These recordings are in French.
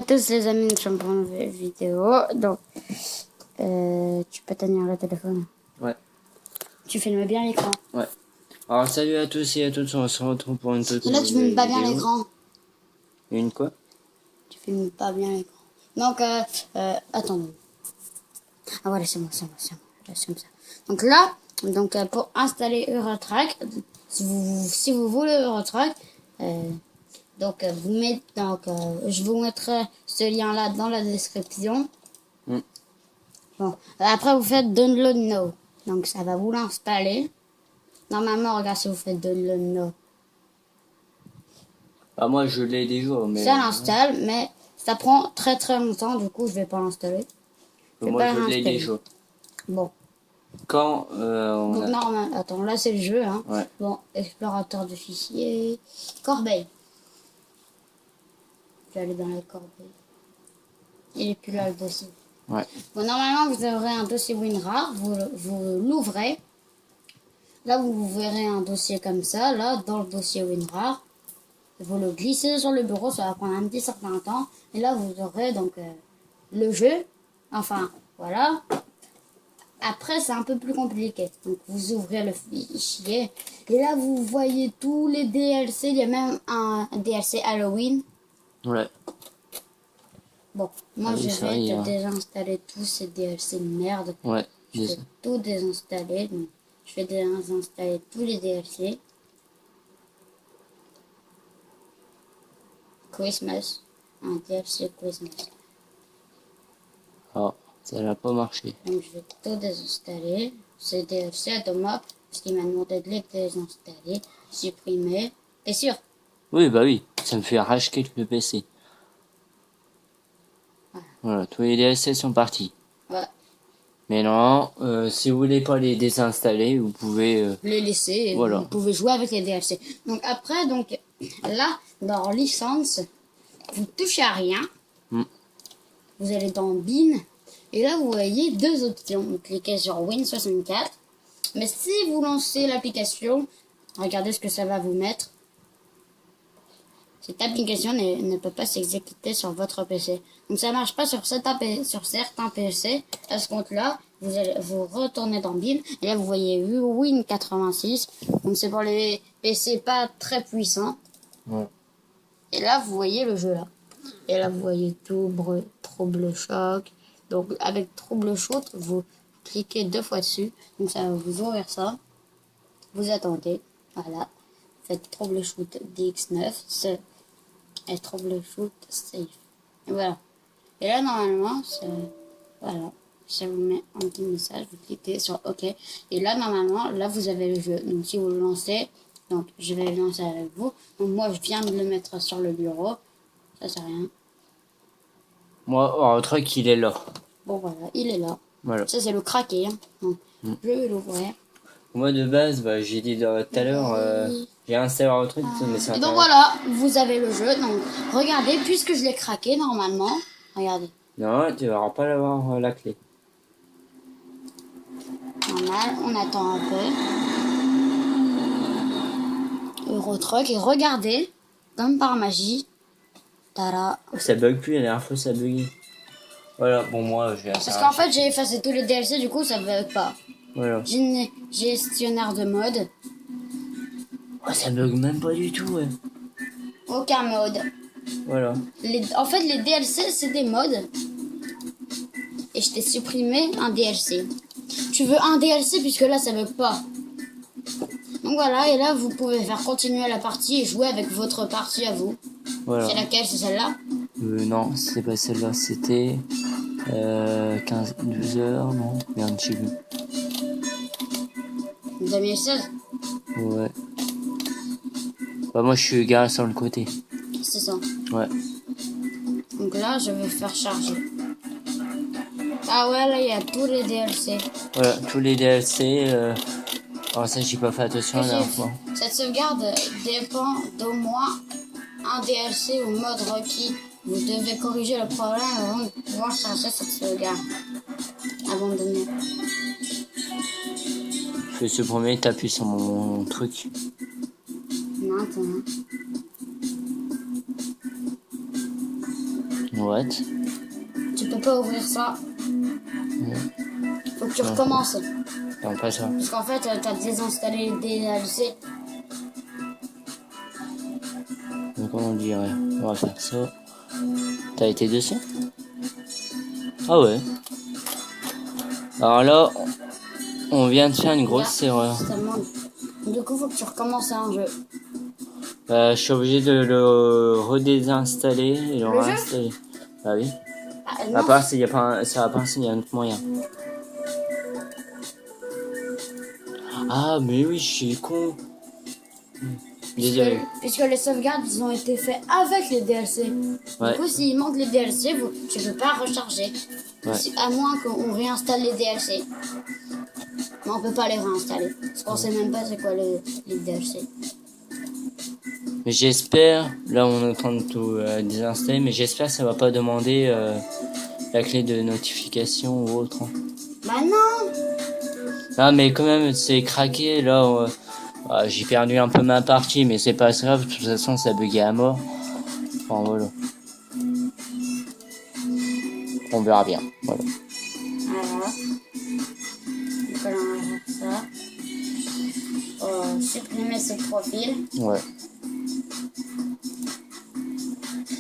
Tous les amis, nous sommes pour une nouvelle vidéo. Donc, tu peux tenir le téléphone. Ouais. Tu filmes bien l'écran. Ouais. Alors salut à tous et à toutes, on se retrouve pour une toute Mais là, tu filmes pas bien l'écran. Une quoi? Tu filmes pas bien l'écran. Donc, attends. Ah voilà, c'est moi. Donc là, pour installer Eurotrack, si vous voulez Eurotrack, vous mettez, je vous mettrai ce lien-là dans la description. Bon, après vous faites download now. Donc ça va vous l'installer. Normalement, regarde si vous faites download now. Bah moi je l'ai déjà, mais... Ça l'installe, mais ça prend très longtemps. Du coup, je vais pas l'installer. Moi je l'ai déjà. Bon. Quand Donc normalement, attends, là c'est le jeu. Hein. Ouais. Bon, explorateur de fichiers. Corbeille. Je vais aller dans la corbeille. Il est plus là le dossier. Ouais. Bon, normalement, vous aurez un dossier WinRAR, vous l'ouvrez. Là, vous verrez un dossier comme ça, là, dans le dossier WinRAR. Vous le glissez sur le bureau, ça va prendre un petit certain temps. Et là, vous aurez donc le jeu. Enfin, voilà. Après, c'est un peu plus compliqué. Donc, vous ouvrez le fichier. Et là, vous voyez tous les DLC. Il y a même un DLC Halloween. Ouais. Bon, moi je vais te désinstaller tous ces DLC de merde. Ouais. Je vais tout désinstaller. Donc, je vais désinstaller tous les DLC. Christmas. Un DLC Christmas. Oh, ça n'a pas marché. Donc je vais tout désinstaller. Ces DLC de moi, parce qu'il m'a demandé de les désinstaller, supprimer. T'es sûr? Oui, bah oui. Ça me fait racheter le PC. Voilà, tous les DLC sont partis. Ouais. Mais non, si vous voulez pas les désinstaller, vous pouvez... les laisser et voilà. Vous pouvez jouer avec les DLC. Donc après, là, dans licence, vous touchez à rien. Vous allez dans Bin. Et là, vous voyez deux options. Vous cliquez sur Win64. Mais si vous lancez l'application, regardez ce que ça va vous mettre. Cette application ne peut pas s'exécuter sur votre PC. Donc ça marche pas sur certains PC. À ce compte-là, vous retournez dans Bin. Et là, vous voyez Win86. Donc c'est pour les PC pas très puissants. Ouais. Et là, vous voyez le jeu là. Et là, vous voyez trouble choc. Donc avec trouble choc, vous cliquez 2 fois dessus. Donc ça va vous ouvrir ça. Vous attendez. Voilà. Faites troubleshoot DX9. Et troubleshoot safe. Et voilà. Et là, normalement, voilà. Ça vous met un petit message. Vous cliquez sur OK. Et là, normalement, là, vous avez le jeu. Donc, si vous le lancez, donc je vais le lancer avec vous. Donc, moi, je viens de le mettre sur le bureau. Ça, c'est rien. Moi, le truc, il est là. Bon, voilà. Il est là. Voilà. Ça, c'est le craqué. Hein. Donc, je vais l'ouvrir. Moi, de base, bah, j'ai dit tout à l'heure, j'ai installé un truc, mais c'est Et donc voilà, vous avez le jeu. Donc regardez, puisque je l'ai craqué normalement. Regardez. Non, tu vas pas l'avoir la clé. Normal, on attend un peu. Eurotruck et regardez, comme par magie. Tada. Ça bug plus, la dernière fois ça buguait. Voilà, bon moi j'ai Parce qu'en fait j'ai effacé tous les DLC, du coup ça bug pas. Voilà. Gestionnaire de mode. Oh, ça bug même pas du tout, ouais. Aucun mode. Voilà. En fait les DLC c'est des modes. Et je t'ai supprimé un DLC. Tu veux un DLC puisque là ça bug pas. Donc voilà, et là vous pouvez faire continuer la partie et jouer avec votre partie à vous. Voilà. C'est laquelle? C'est celle-là? Non, c'est pas celle-là, c'était 12 heures, non? Merde, je sais plus. 2016? Ouais. Bah moi je suis garé sur le côté. C'est ça. Ouais. Donc là je vais faire charger. Ah ouais, là il y a tous les DLC. Voilà, tous les DLC. Alors ça j'ai pas fait attention la dernière fois. Cette sauvegarde dépend d'au moins un DLC ou mode requis. Vous devez corriger le problème avant de pouvoir charger cette sauvegarde. Abandonner. Je fais ce premier, t'appuies sur mon truc. Maintenant. What? Tu peux pas ouvrir ça. Faut que tu recommences. Non, pas ça. Parce qu'en fait, t'as désinstallé les DLC. Donc, on dirait. On va faire ça. T'as été dessus? Ah ouais. Alors là, on vient de faire une grosse erreur. Du coup, faut que tu recommences un jeu. Je suis obligé de le redésinstaller et le Le jeu réinstaller. Bah oui. Non, À part s'il y a pas ça va pas s'il y a un autre moyen. Ah mais oui, je suis con. Désolé. puisque les sauvegardes, ils ont été faits avec les DLC. Ouais. Du coup, s'il manque les DLC, tu peux pas recharger. Ouais. À moins qu'on réinstalle les DLC. Mais on peut pas les réinstaller. Parce qu'on sait même pas c'est quoi les DLC. Mais j'espère, là on est en train de tout désinstaller, mais j'espère que ça va pas demander la clé de notification ou autre. Hein. Bah non. Non mais quand même c'est craqué là. J'ai perdu un peu ma partie, mais c'est pas grave, de toute façon ça buguait à mort. Enfin voilà. On verra bien. Voilà. Voilà. Donc là, on va faire ça. Supprimer ce profil. Ouais.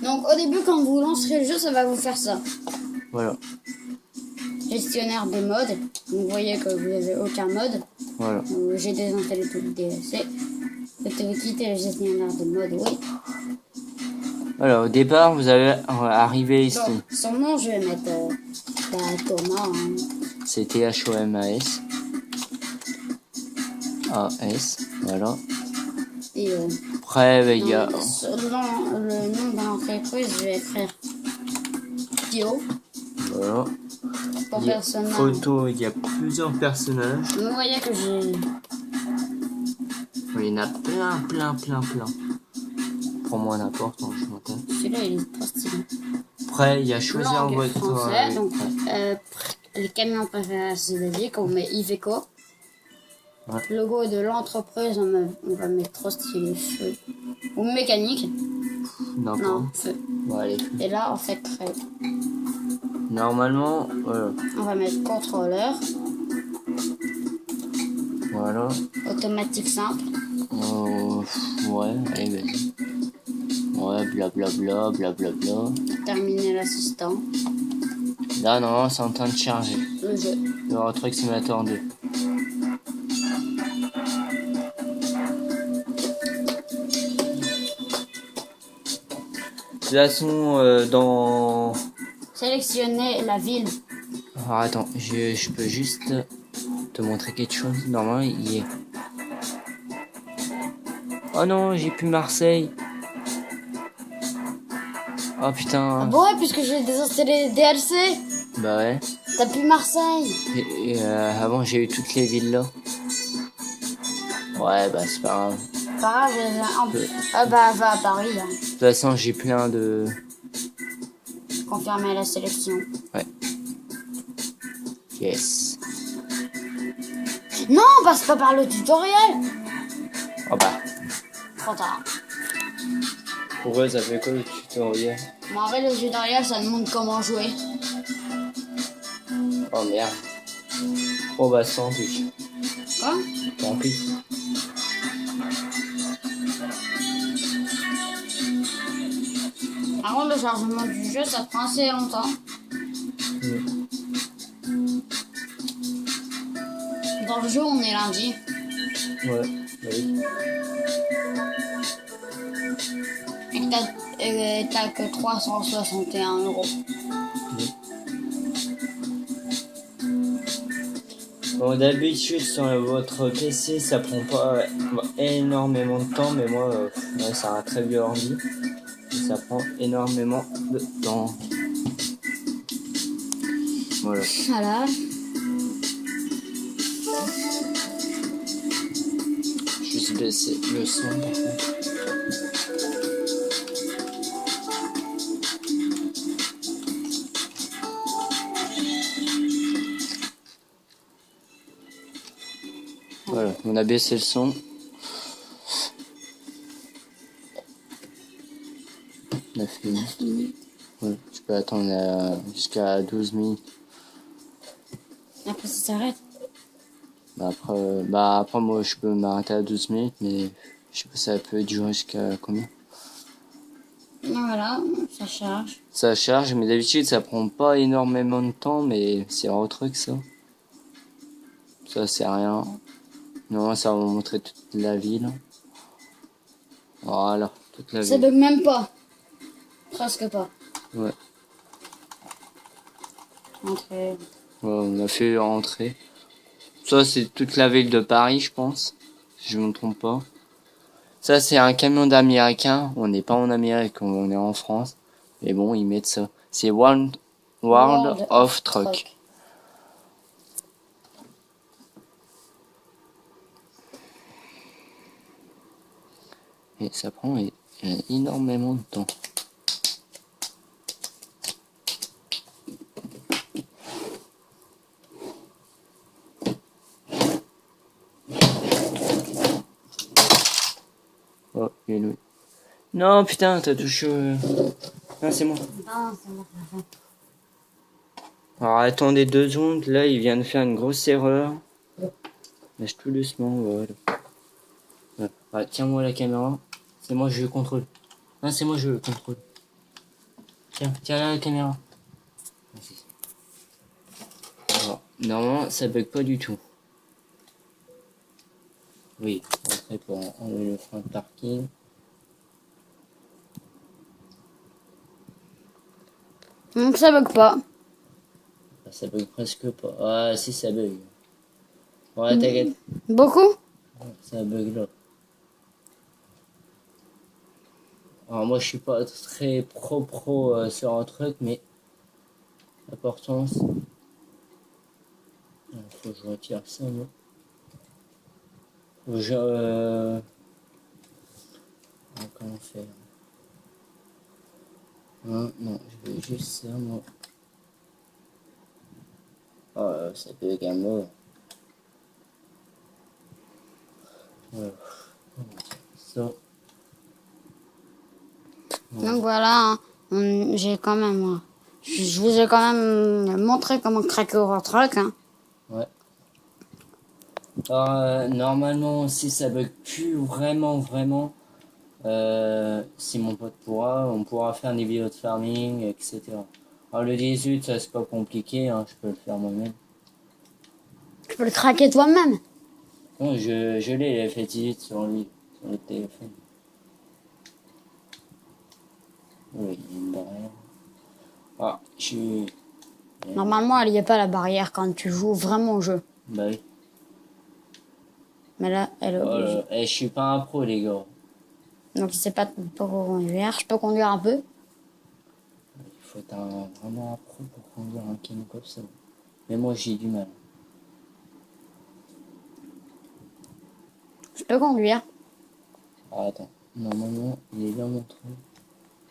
Donc au début, quand vous lancerez le jeu, ça va vous faire ça. Voilà. Gestionnaire des modes. Vous voyez que vous n'avez aucun mode. Voilà. J'ai désinstallé tout le DLC. Vous quitter le gestionnaire des modes, oui. Alors au départ vous allez arriver ici. Donc, son nom, je vais mettre Thomas. Hein. C'est THOMAS. AS. Voilà. Et Après il y a. le nom de l'entreprise, je vais écrire Kyo. Voilà. Pour Il y a personne. photo, il y a plusieurs personnages. Vous voyez que j'ai. Il y en a plein. Prends-moi n'importe, hein, je m'entends. Celui-là, il est trop stylé. Après, il y a choisir Langue votre. français, donc ouais. les camions préférés c'est David, on met Iveco. Ouais. Logo de l'entreprise, on va mettre trop stylé feu. Ou mécanique. N'importe. Non, feu. Bon, allez. Et là, on fait crée. Normalement, voilà. On va mettre contrôleur. Voilà. Automatique simple. Ouais, allez, vas-y. Ouais, blablabla. Terminer l'assistant. Là, non, c'est en train de charger. Le jeu. Le Truck Simulator 2. De toute façon, dans... Sélectionner la ville. Alors, attends, je peux juste te montrer quelque chose. Normalement, il y est. Oh non, j'ai plus Marseille. Oh putain. Ah bon, ouais, puisque j'ai désinstallé les DLC. Bah ouais. T'as plus Marseille. Avant, j'ai eu toutes les villes là. Ouais, bah c'est pas grave. Pas grave, ah bah va à Paris. Hein. De toute façon, j'ai plein de... Confirmer la sélection. Ouais. Yes. Non, passe pas par le tutoriel. Oh bah. Trop tard. Pourquoi ça fait quoi le tutoriel? Bon, en fait, le tutoriel, ça nous montre comment jouer. Oh merde. Oh bah tant pis. Quoi? Tant pis. Par contre, le chargement du jeu, ça prend assez longtemps. Dans le jeu, on est lundi. Ouais, oui. Et t'as que 361 €. Bon, d'habitude sur votre PC ça prend pas énormément de temps, mais moi ouais, c'est un très vieux ordi et ça prend énormément de temps. Voilà. Voilà. Juste baisser le son par contre. Voilà, on a baissé le son. On a fini. Voilà. peux attendre jusqu'à 12 minutes. Après, ça s'arrête. Après, moi, je peux m'arrêter à 12 minutes, mais je sais pas, ça peut durer jusqu'à combien? Voilà, ça charge. Ça charge, mais d'habitude, ça prend pas énormément de temps, mais c'est un truc, ça. Ça, c'est rien. Non, ça va vous montrer toute la ville. Voilà, toute la Ça ville. bug même pas. Presque pas. Ouais. Entrée. Ouais, on a fait rentrer. Ça, c'est toute la ville de Paris, je pense. Si je me trompe pas. Ça, c'est un camion d'Américain. On n'est pas en Amérique, on est en France. Mais bon, ils mettent ça. C'est World of Truck. Et ça prend énormément de temps. Oh, hello. Non, putain, t'as touché. Non, c'est moi. Ah, c'est bon. Alors, attendez 2 secondes. Là, il vient de faire une grosse erreur. Lâche tout doucement, voilà. Ah, tiens-moi la caméra. C'est moi, je le contrôle. Non, c'est moi, je le contrôle. Tiens là la caméra. Merci. Alors, normalement, ça bug pas du tout. Oui, après pour enlever le frein de parking. Donc ça bug pas. Ça bug presque pas. Ah, si, ça bug. Ouais, t'inquiète. Beaucoup? Ça bug là. Alors, moi, je suis pas très pro sur un truc, mais l'importance. Faut que je retire ça, moi. Faut que je. Comment faire? Non, je veux juste ça, moi. Oh, ça bug à mort. Voilà. Ça. Donc voilà, j'ai quand même... Je vous ai quand même montré comment craquer Eurotruck. Hein. Ouais. Alors, normalement, si ça bug plus vraiment, si mon pote on pourra faire des vidéos de farming, etc. Alors, le 18, ça c'est pas compliqué, hein, je peux le faire moi-même. Tu peux le craquer toi-même. Non, je l'ai, il fait 18 sur lui, sur le téléphone. Oui, il y a une barrière. Ah, Normalement, il n'y a pas la barrière quand tu joues vraiment au jeu. Bah oui. Mais là, elle est Oh obligée. là, je suis pas un pro, les gars. Donc, je sais pas conduire. Je peux conduire un peu. Il faut être vraiment un pro pour conduire un camion comme ça. Mais moi, j'ai du mal. Je peux conduire. Ah, attends. Normalement, il est là mon truc.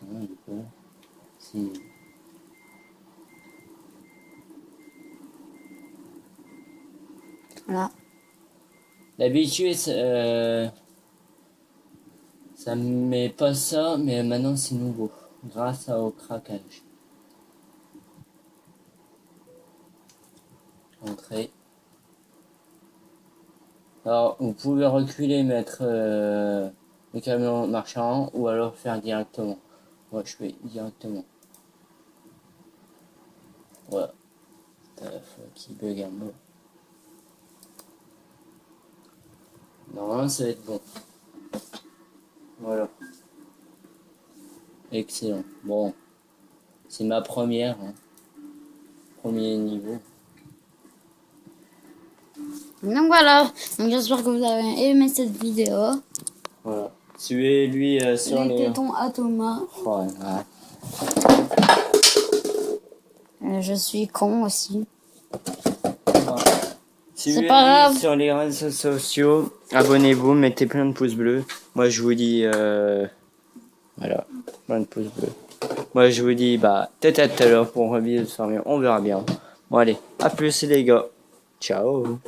Non, il est pas là. Si. Voilà. D'habitude, ça me met pas ça, mais maintenant c'est nouveau. Grâce au craquage. Entrée. Alors, vous pouvez reculer, mettre le camion marchand ou alors faire directement. Moi, je fais directement. Voilà. Qui bug un mot. Normalement, ça va être bon. Voilà. Excellent. Bon. C'est ma première. Hein. Premier niveau. Donc voilà. Donc j'espère que vous avez aimé cette vidéo. Voilà. Suivez-lui sur Les les... tétons à Thomas. Oh, ouais. Je suis con aussi. Suivez-lui pas grave. sur les réseaux sociaux. Abonnez-vous, mettez plein de pouces bleus. Moi, je vous dis... Voilà. Plein de pouces bleus. Moi, je vous dis, peut-être à tout à l'heure pour une vidéo de formule. On verra bien. Bon, allez. À plus, les gars. Ciao.